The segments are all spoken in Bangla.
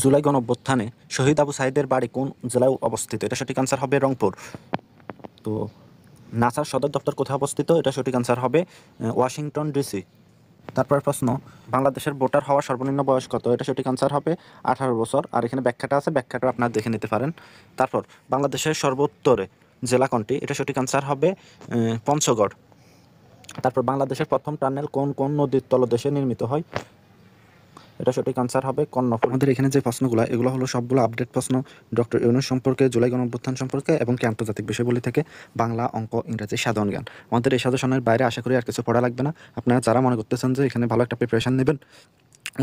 জুলাই গণঅভ্যুত্থানে শহীদ আবু সাঈদের বাড়ি কোন জেলায় অবস্থিত? এটা সঠিক আনসার হবে রংপুর। তো নাসার সদর দপ্তর কোথায় অবস্থিত? এটা সঠিক আনসার হবে ওয়াশিংটন ডিসি। তারপর প্রশ্ন, বাংলাদেশের ভোটার হওয়ার সর্বনিম্ন বয়স কত? এটা সঠিক আনসার হবে 18 বছর। আর এখানে ব্যাখ্যাটা আছে, ব্যাখ্যাটা আপনারা দেখে নিতে পারেন। তারপর বাংলাদেশের সর্বোত্তরে জেলা কোনটি? এটা সঠিক আনসার হবে পঞ্চগড়। তারপর বাংলাদেশের প্রথম টানেল কোন কোন নদীর তলদেশে নির্মিত হয়? এটা সঠিক আনসার হবে কর্ণফুলী। আমাদের এখানে যে প্রশ্নগুলো, এগুলো হলো সবগুলো আপডেট প্রশ্ন ডক্টর ইউনূস সম্পর্কে, জুলাই গণঅভ্যুত্থান সম্পর্কে এবং কি আন্তর্জাতিক বিষয়গুলি থেকে বাংলা, অঙ্ক, ইংরেজি, সাধারণ জ্ঞান। আমাদের এই সাজেশনের বাইরে আশা করি আর কিছু পড়া লাগবে না। আপনারা যারা মনে করতেছেন যে এখানে ভালো একটা প্রিপারেশন নেবেন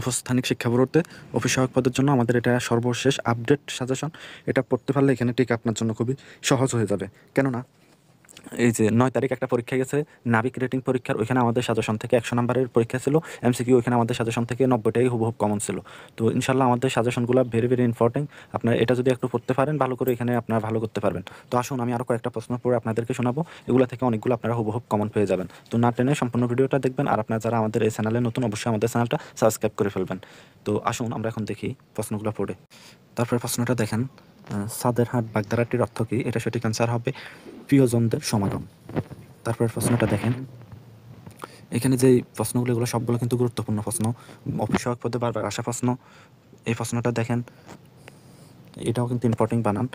উপস্থানিক শিক্ষা বোর্ডে অফিস সহায়ক পদের জন্য, আমাদের এটা সর্বশেষ আপডেট সাজেশন। এটা পড়তে পারলে এখানে ঠিক আপনার জন্য খুবই সহজ হয়ে যাবে। কেননা এই যে 9 তারিখ একটা পরীক্ষা গেছে, নাবিক রেটিং পরীক্ষার, ওইখানে আমাদের সাজেশন থেকে 100 নাম্বারের পরীক্ষা ছিল এমসিকিউ, ওইখানে আমাদের সাজেশন থেকে 90টাই হুবহুব কমন ছিল। তো ইনশাল্লাহ আমাদের সাজেশনগুলো ভেরি ভেরি ইম্পর্টেন্ট। আপনারা এটা যদি একটু পড়তে পারেন ভালো করে, এখানে আপনারা ভালো করতে পারবেন। তো আসুন আমি আরও কয়েকটা প্রশ্ন পড়ে আপনাদেরকে শোনাবো, এগুলো থেকে অনেকগুলো আপনারা হুবহুব কমন পেয়ে যাবেন। তো না টেনে সম্পূর্ণ ভিডিওটা দেখবেন। আর আপনারা যারা আমাদের এই চ্যানেলে নতুন, অবশ্যই আমাদের চ্যানেলটা সাবস্ক্রাইব করে ফেলবেন। তো আসুন আমরা এখন দেখি প্রশ্নগুলো পড়ে। তারপরে প্রশ্নটা দেখেন, সাদেরহাট বাগদারাটির অর্থ কী? এটা সঠিক আনসার হবে প্রিয়জনদের সমাগম। তারপর প্রশ্নটা দেখেন, এখানে যে প্রশ্নগুলো, এগুলো সবগুলো কিন্তু গুরুত্বপূর্ণ প্রশ্ন, অফিস সহায়ক পদে বারবার আসা প্রশ্ন। এই প্রশ্নটা দেখেন, এটাও কিন্তু ইম্পর্টেন্ট বানান।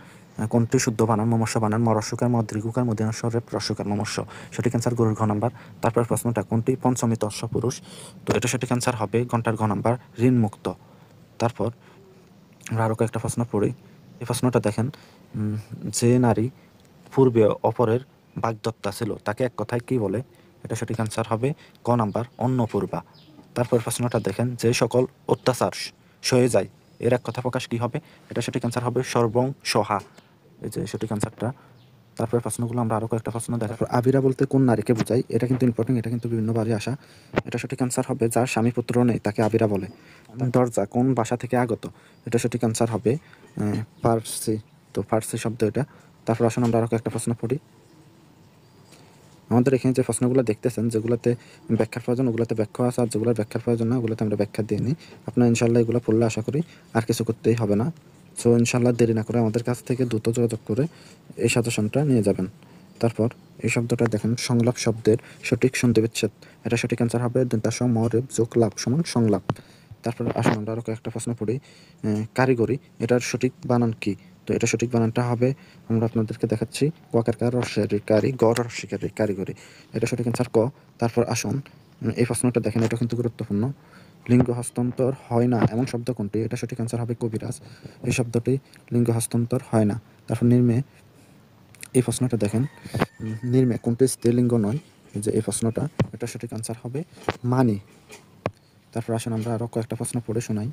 কোনটি শুদ্ধ বানান? মমস্য বানান, মরস্যকার মদৃগুকার মদিনাস্বরে রস্যকার মমস্য। সঠিক অ্যান্সার গরুর ঘ নাম্বার। তারপর প্রশ্নটা, কোনটি পঞ্চমী তস্য পুরুষ? তো এটা সঠিক অ্যান্সার হবে ঘন্টার ঘ নাম্বার, ঋণ মুক্ত। তারপর আমরা আরও কয়েকটা প্রশ্ন পড়ি। এই প্রশ্নটা দেখেন, যে নারী পূর্বে অপরের বাগদত্তা ছিল তাকে এক কথায় কী বলে? এটা সঠিক আনসার হবে ক নাম্বার, অন্নপূর্বা। তারপর প্রশ্নটা দেখেন, যে সকল অত্যাচার সয়ে যায় এর এক কথা প্রকাশ কী হবে? এটা সঠিক আনসার হবে সর্বং সহা। এই যে সঠিক আনসারটা। তারপরে প্রশ্নগুলো আমরা আরও কয়েকটা প্রশ্ন দেখার পর, আবিরা বলতে কোন নারীকে বোঝায়? এটা কিন্তু ইম্পর্টেন্ট, এটা কিন্তু বিভিন্নবারই আসা। এটা সঠিক আনসার হবে যার স্বামী পুত্র নেই তাকে আবিরা বলে। দরজা কোন ভাষা থেকে আগত? এটা সঠিক আনসার হবে ফার্সি। তো ফার্সি শব্দ এটা। তারপর আসুন আমরা আরও কয়েকটা প্রশ্ন পড়ি। আমাদের এখানে যে প্রশ্নগুলো দেখতেছেন, যেগুলোতে ব্যাখ্যার প্রয়োজন ওগুলোতে ব্যাখ্যা আছে, আর যেগুলো ব্যাখ্যার প্রয়োজন না ওগুলোতে আমরা ব্যাখ্যা দিয়ে নিই। আপনার ইনশাল্লাহ এগুলো পড়লে আশা করি আর কিছু করতেই হবে না। সো ইনশাল্লাহ দেরি না করে আমাদের কাছ থেকে দ্রুত যোগাযোগ করে এই সাজেশনটা নিয়ে যাবেন। তারপর এই শব্দটা দেখেন, সংলাপ শব্দের সঠিক সন্ধিবিচ্ছেদ। এটা সঠিক অ্যান্সার হবে দন্তাস মরেব যোগ লাভ সমান সংলাপ। তারপর আসুন আমরা আরও কয়েকটা প্রশ্ন পড়ি। কারিগরি, এটার সঠিক বানান কি? তো এটা সঠিক বানানটা হবে, আমরা আপনাদেরকে দেখাচ্ছি, ওয়াকার কার রসের কারি গড় শিকারি কারিগরি। এটা সঠিক অ্যান্সার ক। তারপর আসুন এই প্রশ্নটা দেখেন, এটা কিন্তু গুরুত্বপূর্ণ। লিঙ্গ হস্তান্তর হয় না এমন শব্দ কোনটি? এটা সঠিক অ্যান্সার হবে কবিরাজ। এই শব্দটি লিঙ্গ হস্তান্তর হয় না। তারপর নির্মে, এই প্রশ্নটা দেখেন, নির্মে কোনটি স্ত্রীলিঙ্গ নয়? যে এই প্রশ্নটা, এটা সঠিক আনসার হবে মানি। তারপর আসুন আমরা আরও কয়েকটা প্রশ্ন পড়ে শোনাই।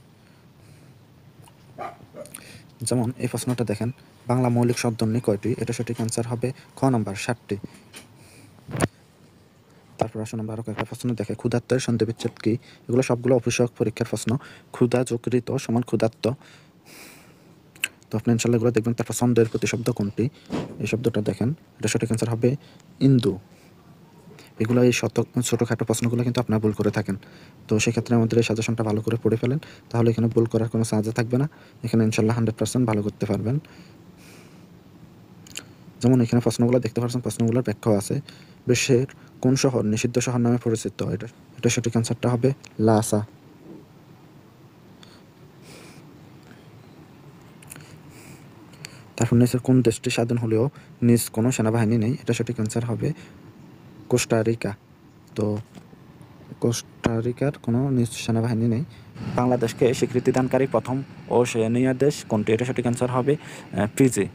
যেমন এই প্রশ্নটা দেখেন, বাংলা মৌলিক শব্দধ্বনি কয়টি? এটা সঠিক আনসার হবে খ নাম্বার 60টি। তারপর আসুন আমরা আরও কয়েকটা প্রশ্ন দেখে, ক্ষুধার্তের সন্ধিবিচ্ছেদ কী? এগুলো সবগুলো অফিসক পরীক্ষার প্রশ্ন। ক্ষুধা যোগ ঋত সমান ক্ষুধার্ত। তো আপনি ইনশাল্লাহ এগুলো দেখবেন। তারপর ছন্দের প্রতিশব্দ কোনটি? এই শব্দটা দেখেন, এটা সঠিক অ্যান্সার হবে ইন্দু। এগুলো এই ছোটোখাটো প্রশ্নগুলো কিন্তু আপনারা ভুল করে থাকেন। তো সেক্ষেত্রে আমাদের এই সাজেশনটা ভালো করে পড়ে ফেলেন, তাহলে এখানে ভুল করার কোনো চান্স থাকবে না। এখানে ইনশাল্লাহ 100% ভালো করতে পারবেন। যেমন এখানে প্রশ্নগুলো দেখতে পাচ্ছেন, প্রশ্নগুলোর ব্যাখ্যাও আছে। বিশ্বের কোন শহর নিষিদ্ধ শহর নামে পরিচিত? এটা সঠিক অ্যান্সারটা হবে লাসা। তারপর নিচের কোন দেশটি স্বাধীন হলেও নিজ কোনো সেনাবাহিনী নেই? এটা সঠিক অ্যান্সার হবে কোস্টারিকা। তো কোস্টারিকার কোনো নিজ সেনাবাহিনী নেই। বাংলাদেশকে স্বীকৃতিদানকারী প্রথম ওশেনিয়া দেশ কোনটি? এটা সঠিক অ্যান্সার হবে ফিজি।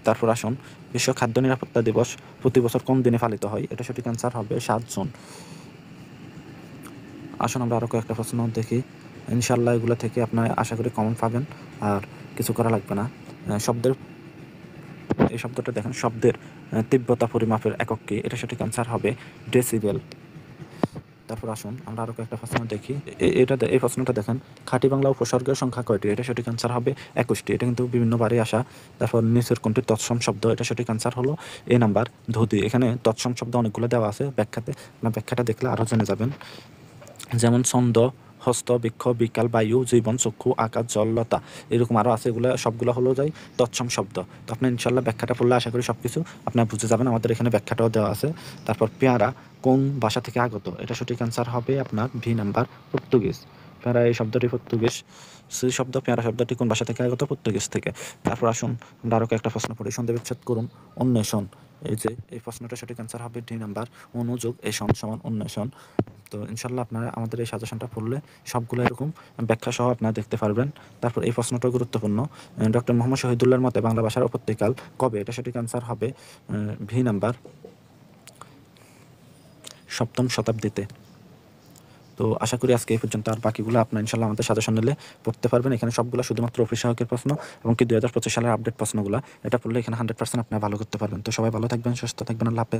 তারপর আসুন, বিশ্ব খাদ্য নিরাপত্তা দিবস প্রতি বছর কোন দিনে পালিত হয়? এটা সঠিক অ্যান্সার হবে 7 জুন। আসুন আমরা আরও কয়েকটা প্রশ্ন দেখি। ইনশাল্লাহ এগুলো থেকে আপনারা আশা করি কমন পাবেন, আর কিছু করা লাগবে না। শব্দের, এই শব্দটা দেখেন, শব্দের তীব্রতা পরিমাপের একক কি? এটা সঠিক অ্যান্সার হবে ডেসিবেল। তারপর আসুন আমরা আরও কয়েকটা প্রশ্ন দেখি। এই প্রশ্নটা দেখেন, খাঁটি বাংলা উপসর্গের সংখ্যা কয়টি? এটা সঠিক অ্যান্সার হবে 21টি। এটা কিন্তু বিভিন্নবারই আসা। তারপর নিচের কোনটি তৎসম শব্দ? এটা সঠিক অ্যান্সার হলো এ নাম্বার, ধুতি। এখানে তৎসম শব্দ অনেকগুলো দেওয়া আছে ব্যাখ্যাতে, আপনার ব্যাখ্যাটা দেখলে আরও জেনে যাবেন। যেমন ছন্দ, হস্ত, বৃক্ষ, বিকাল, বায়ু, জীবন, চক্ষু, আকাশ, জল, লতা, এরকম আরও আছে। এগুলো সবগুলো হলো যাই তৎসম শব্দ। তো আপনি ইনশাল্লাহ ব্যাখ্যাটা পড়লে আশা করি সব কিছু আপনার বুঝে যাবেন। আমাদের এখানে ব্যাখ্যাটাও দেওয়া আছে। তারপর পেয়ারা কোন ভাষা থেকে আগত? এটা সঠিক অ্যান্সার হবে আপনার ভি নাম্বার, পর্তুগিজ। পেয়ারা এই শব্দটি পর্তুগিজ। সেই শব্দ পেয়ারা শব্দটি কোন ভাষা থেকে আগত? পর্তুগিজ থেকে। তারপর আসুন আমরা আরও একটা প্রশ্ন পড়ি। সন্ধি বিচ্ছেদ করুন। অন্বেষণ, এই যে এই প্রশ্নটা সঠিক অ্যান্সার হবে ডি নাম্বার, অনুযোগ এষণ সমান অন্বেষণ। তো ইনশাল্লাহ আপনারা আমাদের এই সাজেশনটা পড়লে সবগুলো এরকম ব্যাখ্যা সহ আপনারা দেখতে পারবেন। তারপর এই প্রশ্নটাও গুরুত্বপূর্ণ। ডক্টর মোহাম্মদ শহীদুল্লাহর মতে বাংলা ভাষার উৎপত্তিকাল কবে? এটা সঠিক অ্যান্সার হবে ভি নাম্বার, 7ম শতাব্দীতে। তো আশা করি আজকে এই পর্যন্ত। আর বাকিগুলো আপনার ইনশাল্লাহ আমাদের সাজেশন নিলে পড়তে পারবেন। এখানে সবগুলো শুধুমাত্র অফিস সহায়কের প্রশ্ন এবং কি 2025 সালের আপডেট প্রশ্নগুলো। এটা পড়লে এখানে 100% আপনারা ভালো করতে পারবেন। তো সবাই ভালো থাকবেন, সুস্থ থাকবেন। আল্লাহ হাফেজ।